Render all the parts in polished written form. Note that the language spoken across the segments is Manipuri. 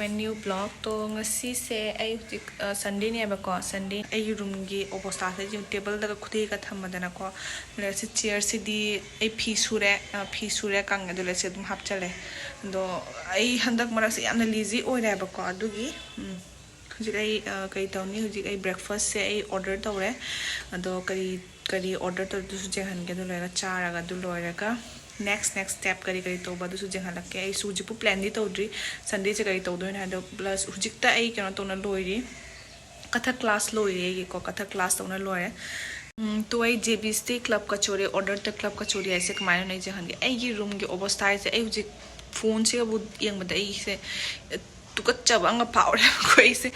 my new blog. To ngasi se ay Sunday ne ba ko Sunday ay room gi oposta se yung table da khudi ka thamadana ko le se chair se di ay phi sure kang adu le se dum hap chale do ay handak mara se yamna lazy oi ra ba ko adu gi hujik ay kai tawni hujik ay breakfast se ay order tawre ado kari order to du su je han ge do le ga chara ga du loira ka next step kari to ba du su jeng halak ke ai su ji pu plan di tawdri Sunday se kari tawdo na do plus hujik ta ai kena to na loiri katha class loiri ko katha class to na loire to ai JBST club kachore order ta club kachore ai se kmai na je hange ai gi room gi obostai se ai hujik phone se bu yeng ba dai se tu ka chab anga power ko ai se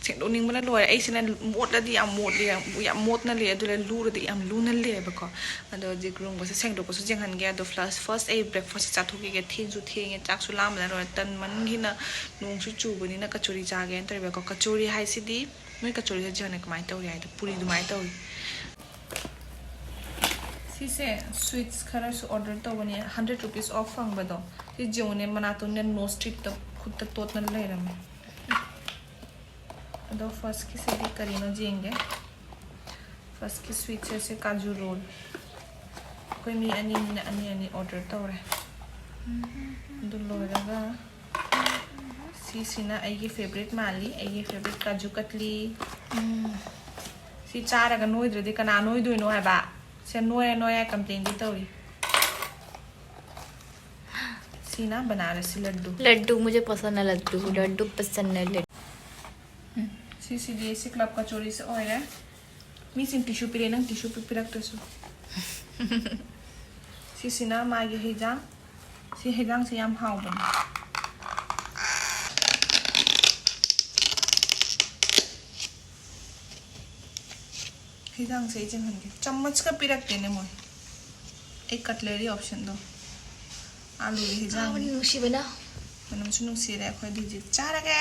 sengdokning bana loire ai sina mot la di am mot na le adu le lu di am lu na le ba ko ado je room ko se sengdok ko su jeng han ge ado first ai breakfast cha thu ge thing ju thing chak su lam na ro tan man gi na nong su chu bani na kachori cha ge enter ba ko kachori hai si di noi kachori se jane kmai taw ya puri du mai taw si se sweets khara su order taw bani 100 rupees off fang ba do si jone mana to ne no street to khud ta tot na le ram ado first ki se di karino jenge first ki sweet se kaju roll koi mi ani order tawre du loiraga si sina ai favorite mali ai favorite kaju katli si charaga noidredi kana noidoino hai ba se noya complain di tawri सीना बनारसी लड्डू मुझे पसंद है लड्डू पसंद है सी क्लब कचोरी से ओइरे मी सिन टिश्यू पिरे नंग टिश्यू पिरक तसु सीना मागे हेजांग से याम हाउबन हेजांग से जन हनगे चम्मच का पिरक देने मोय एक कटलरी ऑप्शन दो आलू हेजांग नुसी बना मनम सुनु सिरे खोय दिजि चारगे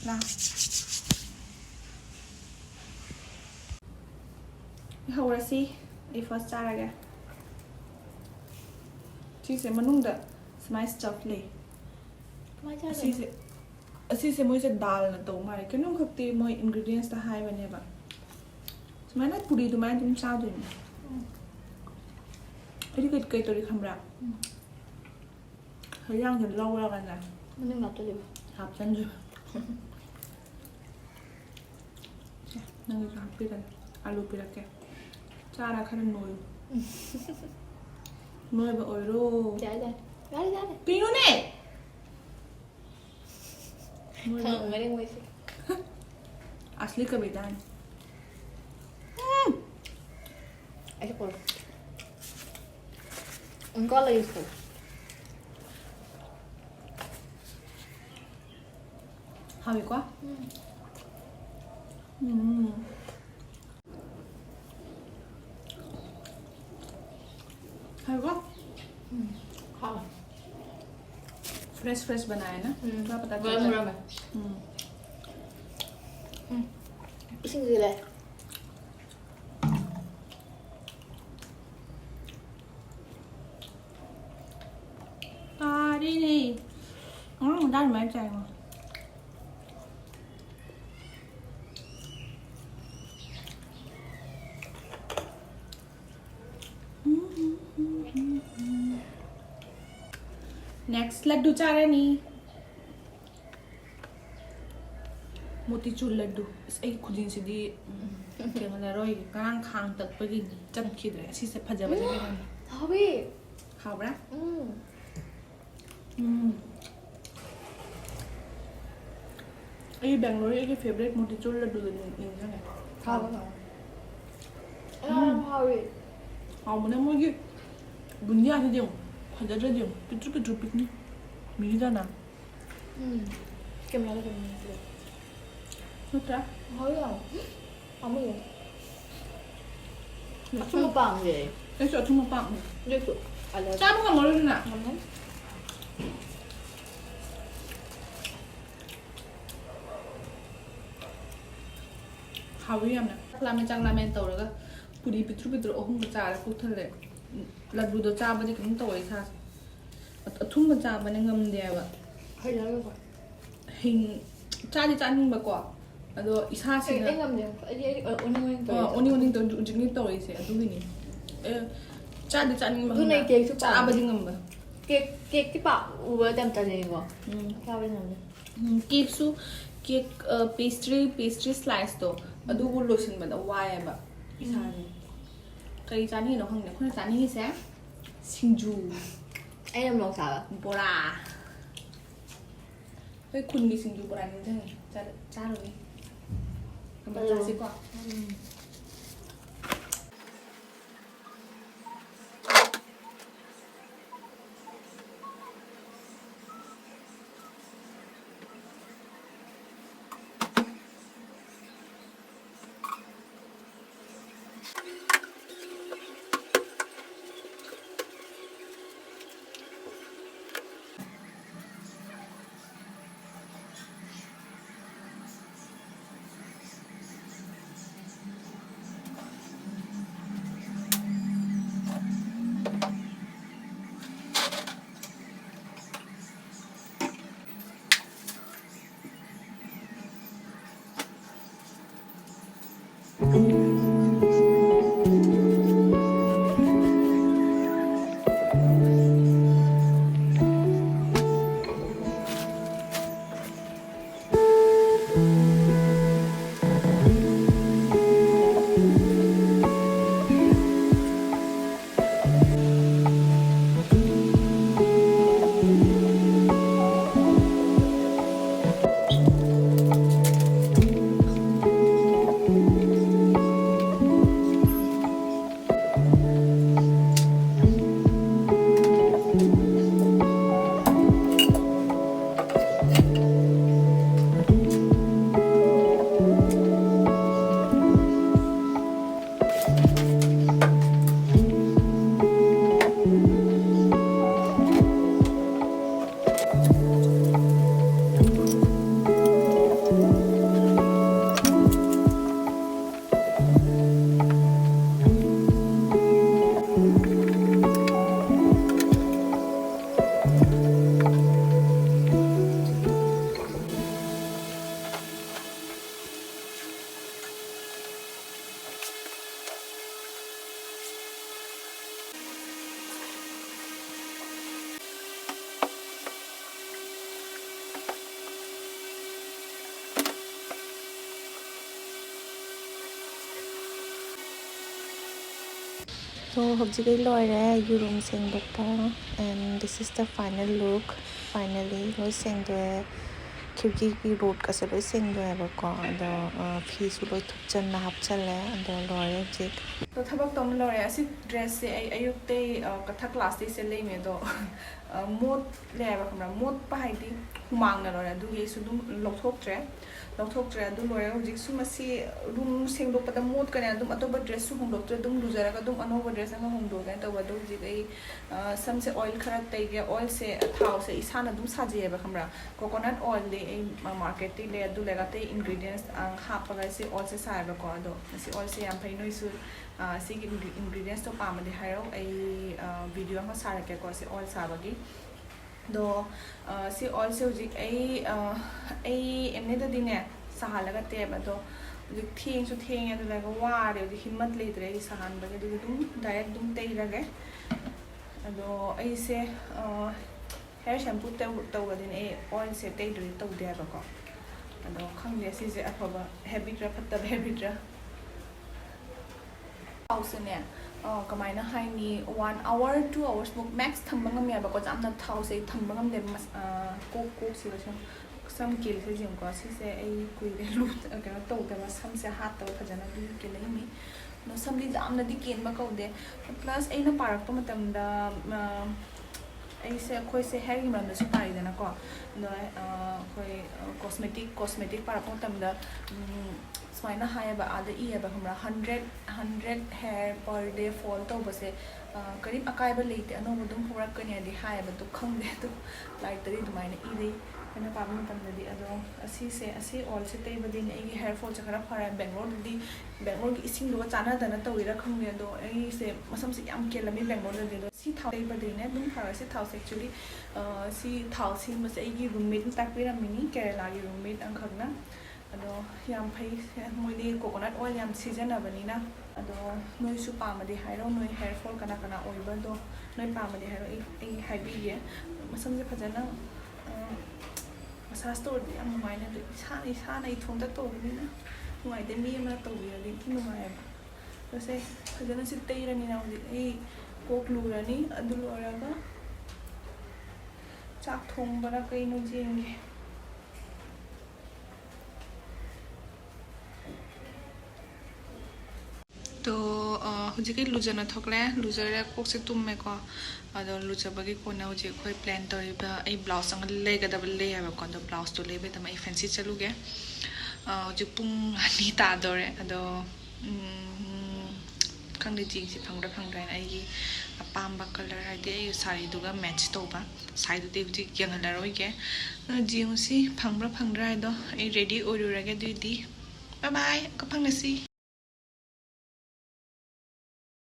ला हौरसी ए फर्स्ट चारगे चीसे मनुंग दा स्माई स्टफ ले असी से मोय से दाल न तो मारे कनु खक्ति मोय इंग्रेडिएंट्स ता हाय बने बा स्माई ना पुरी दुमाय तुम चा दो अरे कई तोरी खमरा हरियां के लौ लगा ना मने मत ले हाफ संजू नंगे का पिरन आलू पिरक के चारा खरन नोय बा ओइरो जा पियो ने मेरे मुंह से असली कविता है ऐसे बोल उनका ले इसको हाँ भी क्या हाँ क्या हाँ फ्रेश बनाया ना थोड़ा पता गरम है इसी के लिए đi đi đang mấy chai mà next Laddu चाह रहे नहीं मोतीचूर लड्डू इस एक खुदिन से दी क्या मतलब रोई कांग खांग तक पर की जब खींच रहे ऐसी से फजा बजे के हैं हाँ भी खाओ बड़ा ये बेंगलोर के फेवरेट मोतीचूर लड्डू है खाओ हाँ भी हाँ मैंने मुझे बुनिया से दियो फजा जो दियो पिट्रू पिकनी मिली जाना कैमरा लगा होता हाँ यार हम ये अथुम 빵 ये ऐसे अथुम 빵 ये तो अलग चाबू का मोड़ ना हावी हमने चांगलामें तौरगा पुरी पिट्रू अहम चार कुथले लड्डू चाबदी कम तौर सा ꯑꯊꯨꯝꯕ ꯆꯥꯕꯅ ꯉꯝꯗꯦꯕ ꯍꯩꯅꯔꯣꯏꯕ ꯍꯤꯡ ꯆꯥꯗꯤ ꯆꯥꯅꯤꯡꯕꯀꯣ ꯑꯗꯣ ꯏꯁꯥꯁꯤꯅ ꯑꯩ ꯉꯝꯗꯦ ꯑꯩ ꯑꯣꯅꯤꯡ ꯇꯧꯋꯦ ꯑꯣꯅꯤꯡ ꯇꯧ ꯍꯧꯖꯤꯛꯅꯤ ꯇꯧꯔꯤꯁꯦ ꯑꯗꯨꯒꯤꯅꯤ ꯆꯥꯗꯤ ꯆꯥꯅꯤꯡꯕ ꯑꯗꯨꯅ ꯀꯦꯛꯁꯨ ꯆꯥꯕꯗꯤ ꯉꯝꯕ ꯀꯦꯛꯇꯤ ꯄꯥꯛ ꯎꯕ ꯌꯥꯝ ꯆꯥꯅꯤꯡꯉꯦꯀꯣ ꯆꯥꯕꯗꯤ ꯉꯝꯗꯦ ꯀꯦꯛꯁꯨ ꯀꯦꯛ ꯄꯦꯁꯇ꯭ꯔꯤ ꯁ꯭ꯂꯥꯏꯁꯇꯣ ꯑꯗꯨꯕꯨ ꯂꯣꯏꯁꯤꯟꯕꯗ ꯋꯥꯏꯑꯦꯕ ꯏꯁꯥꯁꯦ ꯀꯔꯤ ꯆꯥꯅꯤꯡꯉꯤꯅꯣ ꯈꯪꯗꯦ ꯑꯩꯈꯣꯏꯅ ꯆꯥꯅꯤꯡꯉꯤꯁꯦ ꯁꯤꯡꯖꯨ ꯑꯩ ꯌꯥꯝ ꯂꯧ ꯆꯥꯕ ꯕꯣꯔꯥ ꯑꯩꯈꯣꯏ ꯈꯨꯟꯒꯤ ꯁꯤꯡꯖꯨ ꯕꯣꯔꯥ ꯅꯤꯡꯁꯤꯡꯉꯦ ꯆꯥꯔꯨꯏ ꯆꯥꯁꯤꯀꯣ So hꯧꯖꯤꯛ ꯑꯩ ꯂꯣꯏꯔꯦ ꯌꯦꯔꯨꯝ ꯁꯦꯡꯗꯣꯛꯄ and this is the final look. Finally ꯂꯣꯏ ꯁꯦꯡꯗꯣꯛꯑꯦ ꯈꯤꯔꯀꯤꯒꯤ ꯔꯣꯠꯀꯁꯦ ꯂꯣꯏ ꯁꯦꯡꯗꯣꯛꯑꯦꯕꯀꯣ ꯑꯗꯣ ꯐꯤꯁꯨ ꯂꯣꯏ ꯊꯨꯞꯆꯟꯅ ꯍꯥꯞꯆꯜꯂꯦ ꯑꯗꯣ ꯂꯣꯏꯔꯦ ꯍꯧꯖꯤꯛ ꯊꯕꯛ ꯇꯧꯅ ꯂꯣꯏꯔꯦ ꯑꯁꯤ ꯗ꯭ꯔꯦꯁꯁꯦ ꯑꯩ ꯑꯌꯨꯛꯇꯩ ꯀꯊꯛ ꯀ꯭ꯂꯥꯁꯇꯩ ꯁꯦꯠꯂꯛꯏꯅꯦ ꯑꯗꯣ ꯃꯣꯠꯂꯦ ꯍꯥꯏꯕ ꯈꯪꯕ꯭ꯔꯥ ꯃꯣꯠꯄ ꯍꯥꯏꯗꯤ ꯍꯨꯃꯥꯡꯅ ꯂꯣꯏꯔꯦ ꯑꯗꯨꯒꯤ ꯑꯩꯁꯨ ꯑꯗꯨꯝ ꯂꯧꯊꯣꯛꯇ꯭ꯔꯦ ꯑꯗꯨ ꯂꯣꯏꯔꯦ ꯍꯧꯖꯤꯛꯁꯨ ꯃꯁꯤ ꯔꯨꯝ ꯁꯦꯡꯗꯣꯛꯄꯗ ꯃꯣꯠꯀꯅꯤ ꯑꯗꯨꯝ ꯑꯇꯣꯞꯄ ꯗ꯭ꯔꯦꯁꯁꯨ ꯍꯣꯡꯗꯣꯛꯇ꯭ꯔꯦ ꯑꯗꯨꯝ ꯂꯨꯖꯔꯒ ꯑꯗꯨꯝ ꯑꯅꯧꯕ ꯗ꯭ꯔꯦꯁ ꯑꯃ ꯍꯣꯡꯗꯣꯛꯑꯒꯦ ꯇꯧꯕ ꯑꯗꯣ ꯍꯧꯖꯤꯛ ꯑꯩ ꯁꯝꯁꯦ ꯑꯣꯏꯜ ꯈꯔ ꯇꯩꯒꯦ ꯑꯣꯏꯜꯁꯦ ꯊꯥꯎꯁꯦ ꯏꯁꯥꯅ ꯑꯗꯨꯝ ꯁꯥꯖꯩꯌꯦꯕ ꯈꯪꯕ꯭ꯔꯥ ꯀꯣꯀꯣꯅꯠ ꯑꯣꯏꯜꯗꯤ ꯑꯩ ꯃꯥꯔꯀꯦꯠꯇꯩ ꯂꯩ ꯑꯗꯨ ꯂꯩꯔꯒ ꯑꯇꯩ ꯏꯟꯒ꯭ꯔꯤꯗꯤꯌꯦꯟꯁ ꯍꯥꯞꯄꯒ ꯁꯤ ꯑꯣꯏꯜꯁꯦ ꯁꯥꯏꯕꯀꯣ ꯑꯗꯣ ꯃꯁꯤ ꯑꯣꯏꯜꯁꯦ ꯌꯥꯝ ꯐꯩ ꯅꯣꯏꯁꯨ ꯁꯤꯒꯤ ꯏꯟꯒ꯭ꯔꯤꯗꯤꯌꯦꯟꯁꯇꯣ ꯄꯥꯝꯃꯗꯤ ꯍꯥꯏꯔꯛꯑꯣ ꯑꯩ ꯚꯤꯗꯤꯑꯣ ꯑꯃ ꯁꯥꯔꯛꯀꯦꯀꯣ ꯁꯤ ꯑꯣꯏꯜ ꯁꯥꯕꯒꯤ ꯑꯗꯣ ꯁꯤ ꯑꯣꯏꯜꯁꯦ ꯍꯧꯖꯤꯛ ꯑꯩ ꯑꯦꯝꯅꯦꯗꯗꯤꯅꯦ ꯁꯥꯍꯜꯂꯒ ꯇꯩꯌꯦꯕ ꯑꯗꯣ ꯍꯧꯖꯤꯛ ꯊꯦꯡꯁꯨ ꯊꯦꯡꯉꯦ ꯑꯗꯨꯒ ꯋꯥꯔꯦ ꯍꯧꯖꯤꯛ ꯍꯤꯝꯃꯠ ꯂꯩꯇ꯭ꯔꯦ ꯑꯩ ꯁꯥꯍꯟꯕꯒꯤ ꯑꯗꯨꯒꯤ ꯑꯗꯨꯝ ꯗꯥꯏꯔꯦꯛ ꯑꯗꯨꯝ ꯇꯩꯔꯒꯦ ꯑꯗꯣ ꯑꯩꯁꯦ ꯍꯦꯌꯔ ꯁꯦꯝꯄꯨ ꯇꯧꯕꯗꯤꯅꯦ ꯑꯩ ꯑꯣꯏꯜꯁꯦ ꯇꯩꯗ꯭ꯔꯗꯤ ꯇꯧꯗꯦ ꯍꯥꯏꯕꯀꯣ ꯑꯗꯣ ꯈꯪꯗꯦ ꯁꯤꯁꯦ ꯑꯐꯕ ꯍꯦꯕꯤꯠꯔ ꯐꯠꯇꯕ ꯍꯦꯕꯤꯠꯔ ꯊꯥꯎꯁꯦꯅꯦ ꯀꯃꯥꯏꯅ ꯍꯥꯏꯅꯤ 1 hour 2 hours ꯃꯨꯛ ꯃꯦꯛꯁ ꯊꯝꯕ ꯉꯝꯃꯦꯕꯀꯣ ꯌꯥꯝꯅ ꯊꯥꯎꯁꯦ ꯊꯝꯕ ꯉꯝꯗꯦꯕ ꯀꯣꯛꯁꯤꯒ ꯁꯝ ꯀꯦꯜꯂꯤꯁꯦ ꯌꯦꯡꯉꯨꯀꯣ ꯁꯤꯁꯦ ꯑꯩ ꯀꯨꯏꯔꯦ ꯀꯩꯅꯣ ꯇꯧꯗꯕ ꯁꯝꯁꯦ ꯍꯥꯠꯇꯕ ꯐꯖꯅ ꯑꯗꯨꯒꯤ ꯀꯦꯜꯂꯛꯏꯅꯤ ꯑꯗꯣ ꯁꯝꯗꯤ ꯌꯥꯝꯅꯗꯤ ꯀꯦꯟꯕ ꯀꯧꯗꯦ ꯄ꯭ꯂꯁ ꯑꯩꯅ ꯄꯥꯔꯛꯄ ꯃꯇꯝꯗ ꯑꯩꯈꯣꯏꯁꯦ ꯍꯦꯌꯔꯒꯤ ꯃꯔꯝꯗꯁꯨ ꯄꯥꯏꯗꯅꯀꯣ ꯑꯗꯣ ꯑꯩꯈꯣꯏ ꯀꯣꯁꯃꯦꯇꯤꯛ ꯄꯥꯔꯛꯄ ꯃꯇꯝꯗ ꯁꯨꯃꯥꯏꯅ ꯍꯥꯏꯌꯦꯕ ꯑꯥꯗ ꯏꯌꯦꯕ ꯈꯪꯕ꯭ꯔꯥ 100 ꯍꯦꯌꯔ ꯄꯔ ꯗꯦ ꯐꯣꯜ ꯇꯧꯕꯁꯦ ꯀꯔꯤꯝ ꯑꯀꯥꯏꯕ ꯂꯩꯇꯦ ꯑꯅꯧꯕ ꯑꯗꯨꯝ ꯍꯧꯔꯛꯀꯅꯤ ꯍꯥꯏꯗꯤ ꯍꯥꯏꯌꯦꯕ ꯑꯗꯨ ꯈꯪꯗꯦ ꯑꯗꯨ ꯂꯥꯏꯔꯤꯛꯇꯗꯤ ꯑꯗꯨꯃꯥꯏꯅ ꯏꯔꯤ ꯑꯩꯅ ꯄꯥꯕ ꯃꯇꯝꯗꯗꯤ ꯑꯗꯣ ꯑꯁꯤꯁꯦ ꯑꯁꯤ ꯑꯣꯏꯜꯁꯦ ꯇꯩꯕꯗꯤꯅꯦ ꯑꯩꯒꯤ ꯍꯦꯌꯔ ꯐꯣꯜꯁꯦ ꯈꯔ ꯐꯔꯦ ꯕꯦꯡꯒ꯭ꯂꯣꯔꯗꯗꯤ ꯕꯦꯡꯒ꯭ꯂꯣꯔꯒꯤ ꯏꯁꯤꯡꯗꯨꯒ ꯆꯥꯟꯅꯗꯅ ꯇꯧꯋꯤꯔꯥ ꯈꯪꯗꯦ ꯑꯗꯣ ꯑꯩꯁꯦ ꯃꯁꯝꯁꯦ ꯌꯥꯝ ꯀꯦꯜꯂꯝꯃꯤ ꯕꯦꯡꯒ꯭ꯂꯣꯔꯗꯗꯤ ꯑꯗꯣ ꯁꯤ ꯊꯥꯎ ꯇꯩꯕꯗꯤꯅꯦ ꯑꯗꯨꯝ ꯐꯔꯦ ꯁꯤ ꯊꯥꯎꯁꯦ ꯑꯦꯛꯆꯨꯋꯦꯂꯤ ꯁꯤ ꯊꯥꯎ ꯁꯦꯝꯕꯁꯦ ꯑꯩꯒꯤ ꯔꯨꯝꯃꯦꯠꯅ ꯇꯥꯛꯄꯤꯔꯝꯃꯤꯅꯤ ꯀꯦꯔꯦꯂꯥꯒꯤ ꯔꯨꯝꯃꯦꯠ ꯑꯃꯈꯛꯅ ꯑꯗꯣ ꯌꯥꯝ ꯐꯩ ꯃꯣꯏꯗꯤ ꯀꯣꯀꯣꯅꯠ ꯑꯣꯏꯜ ꯌꯥꯝ ꯁꯤꯖꯤꯟꯅꯕꯅꯤꯅ ꯑꯗꯣ ꯅꯣꯏꯁꯨ ꯄꯥꯝꯃꯗꯤ ꯍꯥꯏꯔꯣ ꯅꯣꯏ ꯍꯦꯌꯔ ꯐꯣꯜ ꯀꯅꯥ ꯀꯅꯥ ꯑꯣꯏꯕꯗꯣ ꯅꯣꯏ ꯄꯥꯝꯃꯗꯤ ꯍꯥꯏꯔꯣ ꯑꯩ ꯍꯥꯏꯕꯤꯒꯦ ꯃꯁꯝꯁꯦ ꯐꯖꯅ ꯃꯁꯥꯖ ꯇꯧꯔꯗꯤ ꯌꯥꯝ ꯅꯨꯡꯉꯥꯏꯅ ꯑꯗꯨ ꯏꯁꯥꯅ ꯏꯊꯣꯝꯇ ꯇꯧꯕꯅꯤꯅ ꯅꯨꯡꯉꯥꯏꯇꯦ ꯃꯤ ꯑꯃꯅ ꯇꯧꯕꯤꯔꯗꯤ ꯌꯥꯝ ꯅꯨꯡꯉꯥꯏꯑꯕ ꯑꯗꯣ ꯐꯖꯅ ꯁꯤ ꯇꯩꯔꯅꯤꯅ ꯍꯧꯖꯤꯛ ꯑꯩ ꯀꯣꯛ ꯂꯨꯔꯅꯤ ꯑꯗꯨ ꯂꯣꯏꯔꯒ ꯆꯥꯛ ꯊꯣꯡꯕꯔ ꯀꯩꯅꯣ ꯌꯦꯡꯒꯦ ꯇꯣ ꯍꯧꯖꯤꯛꯀꯤ ꯂꯨꯖꯅ ꯊꯣꯛꯂꯦ ꯂꯨꯖꯔꯦ ꯀꯣꯛꯁꯦ ꯇꯨꯝꯃꯦꯀꯣ ꯑꯗꯣ ꯂꯨꯖꯕꯒꯤ ꯀꯣꯟꯅ ꯍꯧꯖꯤꯛ ꯑꯩꯈꯣꯏ ꯄ꯭ꯂꯥꯟ ꯇꯧꯔꯤꯕ ꯑꯩ ꯕ꯭ꯂꯥꯎꯁ ꯑꯃ ꯂꯩꯒꯗꯕ ꯂꯩ ꯍꯥꯏꯕꯀꯣ ꯑꯗꯣ ꯕ꯭ꯂꯥꯎꯁꯇꯣ ꯂꯩꯕꯩꯗꯃꯛ ꯑꯩ ꯐꯦꯟꯁꯤ ꯆꯠꯂꯨꯒꯦ ꯍꯧꯖꯤꯛ ꯄꯨꯡ 2 ꯇꯥꯗꯧꯔꯦ ꯑꯗꯣ ꯈꯪꯗꯦ ꯖꯤꯟꯁꯤ ꯐꯪꯗ꯭ꯔꯥ ꯐꯪꯗ꯭ꯔꯥꯅ ꯑꯩꯒꯤ ꯑꯄꯥꯝꯕ ꯀꯂꯔ ꯍꯥꯏꯗꯤ ꯑꯩꯒꯤ ꯁꯥꯔꯤꯗꯨꯒ ꯃꯦꯠꯆ ꯇꯧꯕ ꯁꯥꯏꯗꯨꯗꯤ ꯍꯧꯖꯤꯛ ꯌꯦꯡꯍꯜꯂꯔꯣꯏꯒꯦ ꯖꯤꯟꯁꯤ ꯐꯪꯕ꯭ꯔꯥ ꯐꯪꯗ꯭ꯔꯥ ꯍꯥꯏꯗꯣ ꯑꯩ ꯔꯦꯗꯤ ꯑꯣꯏꯔꯨꯔꯒꯦ ꯑꯗꯨꯏꯗꯤ ꯕꯥꯏ ꯕꯥꯏ ꯑꯃꯨꯛꯀ ꯐꯪꯅꯁꯤ